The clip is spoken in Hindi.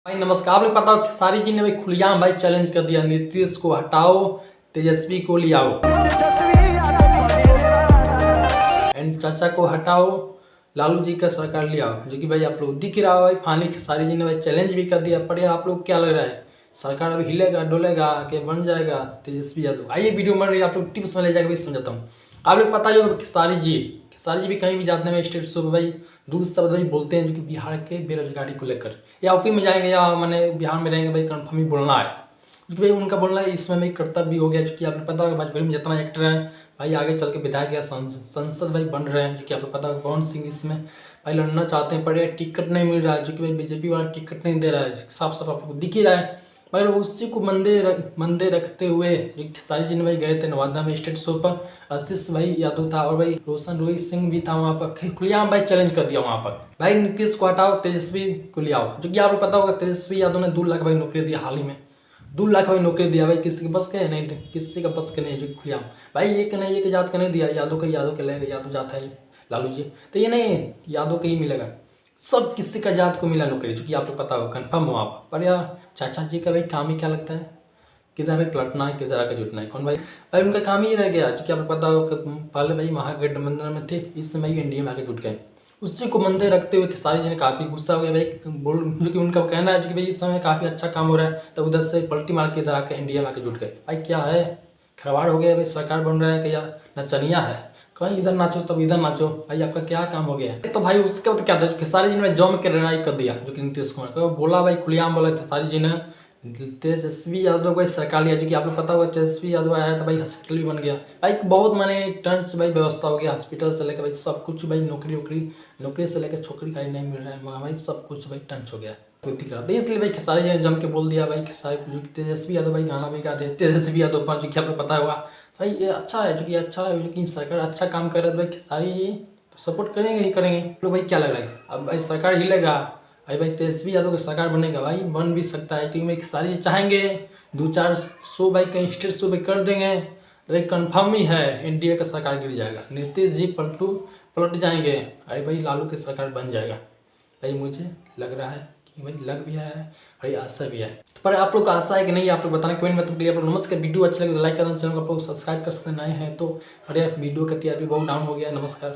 भाई नमस्कार। आप लोग पता हो खेसारी जी ने भाई खुलेआम भाई चैलेंज कर दिया, नीतीश को हटाओ, तेजस्वी को ले आओ, एंड चाचा को हटाओ, लालू जी का सरकार ले आओ। जो कि भाई आप लोग दिख रहा हो भाई, फाइनली खेसारी जी ने भाई चैलेंज भी कर दिया। पर यार आप लोग क्या लग रहा है, सरकार अभी हिलेगा डोलेगा कि बन जाएगा तेजस्वी यादव? आइए वीडियो में आप लोग टिप्स में ले जाकर भी समझाता हूँ। आप लोग पता ही होगा खेसारी जी भी कहीं भी जाते हैं स्टेट शो भाई दूर शब्द भाई बोलते हैं, जो कि बिहार के बेरोजगारी को लेकर, या यूपी में जाएंगे या मैंने बिहार में रहेंगे भाई कन्फर्म ही बोलना है, क्योंकि भाई उनका बोलना है इसमें भाई कर्तव्य भी हो गया। क्योंकि आपको पता होगा भोजपुरी में जितना एक्टर है भाई आगे चल के विधायक या संसद भाई बन रहे हैं, जो कि आपको पता होगा पवन सिंह इसमें भाई लड़ना चाहते हैं, पर टिकट नहीं मिल रहा है, जो कि भाई बीजेपी वाला टिकट नहीं दे रहा है, साफ साफ आपको दिख ही रहा है। मगर उसी को मंदे रखते हुए खेसारी जी ने भाई गए थे नवादा में स्टेट शो पर, आशीष भाई यादव था और भाई रोहित सिंह भी था वहाँ पर, खुलेआम भाई चैलेंज कर दिया वहाँ पर, भाई नीतीश को हटाओ तेजस्वी को ले आओ। जो कि आपको पता होगा तेजस्वी यादव ने 2 लाख भाई नौकरी दी हाल ही में, 2 लाख भाई नौकरी दिया भाई, किसी के बस के नहीं, किसी का बस के नहीं, जो खुलेआम भाई एक नहीं एक जात का नहीं दिया, यादव के लेगा, यादव जात है लालू जी, तो ये नहीं यादव का ही मिलेगा, सब किसी का जात को मिला नौकरी, जो कि आप लोग पता हो कन्फर्म हो आप। पर यार चाचा जी का भाई काम ही क्या लगता है, किधर भाई पलटना है किधर आकर जुटना है, कौन भाई उनका काम ही रह गया। जो कि आपको पता हो पहले भाई महागठबंधन में थे, इस समय एनडीए में आके जुट गए। उसी को मंदे रखते हुए खेसारी जी ने काफ़ी गुस्सा हो गया भाई, बोल जो कि उनका कहना है कि भाई इस समय काफ़ी अच्छा काम हो रहा है, तब उधर से पलटी मार के इधर आकर एनडीए में आके जुट गए। भाई क्या है, खिलवाड़ हो गया भाई, सरकार बन रहा है कि या नचनिया है, कहीं इधर नाचो तब इधर नाचो, भाई आपका क्या काम हो गया है। तो भाई उसके बाद क्या था, खेसारी जी ने जम के लड़ाई कर दिया, जो कि नीतीश कुमार को बोला भाई खुलेआम बोला खेसारी जी ने तेजस्वी यादव भाई सरकार लिया। जो कि आप लोग पता होगा तेजस्वी यादव आया था भाई, हॉस्पिटल भी बन गया भाई, बहुत माने टंच भाई व्यवस्था हो गया, हॉस्पिटल से लेकर भाई सब कुछ भाई, नौकरी से लेकर छोकरी का नहीं मिल रहा है, मगर भाई सब कुछ भाई टंच हो गया दिख रहा था। इसलिए भाई खेसारी जी ने जम के बोल दिया भाई, खेसारी जो कि तेजस्वी यादव भाई गाना भी गाते हैं तेजस्वी यादव पर, जो कि आपको पता होगा भाई ये अच्छा है, जो कि अच्छा है, जो कि सरकार अच्छा काम कर रहा है, तो भाई खेसारी जी सपोर्ट करेंगे ही करेंगे। तो भाई क्या लग रहा है, अब भाई सरकार हिलेगा, अरे भाई तेजस्वी यादव की सरकार बनेगा, भाई बन भी सकता है, क्योंकि भाई खेसारी जी चाहेंगे 2-4 शो भाई कहीं स्टेट शो पे कर देंगे, भाई कन्फर्म ही है एनडीए का सरकार गिर जाएगा, नीतीश जी पलट जाएंगे, अरे भाई लालू की सरकार बन जाएगा। भाई मुझे लग रहा है कि भाई लग भी है भाई, आशा भी है। पर आप लोग का आशा है कि नहीं, आप लोग बताना कमेंट में। तो प्लीज आप लोग नमस्कार, वीडियो अच्छा लगे तो लाइक करना, चैनल को आप लोग सब्सक्राइब कर सकते नहीं है तो। अरे वीडियो का टीआरपी बहुत डाउन हो गया। नमस्कार।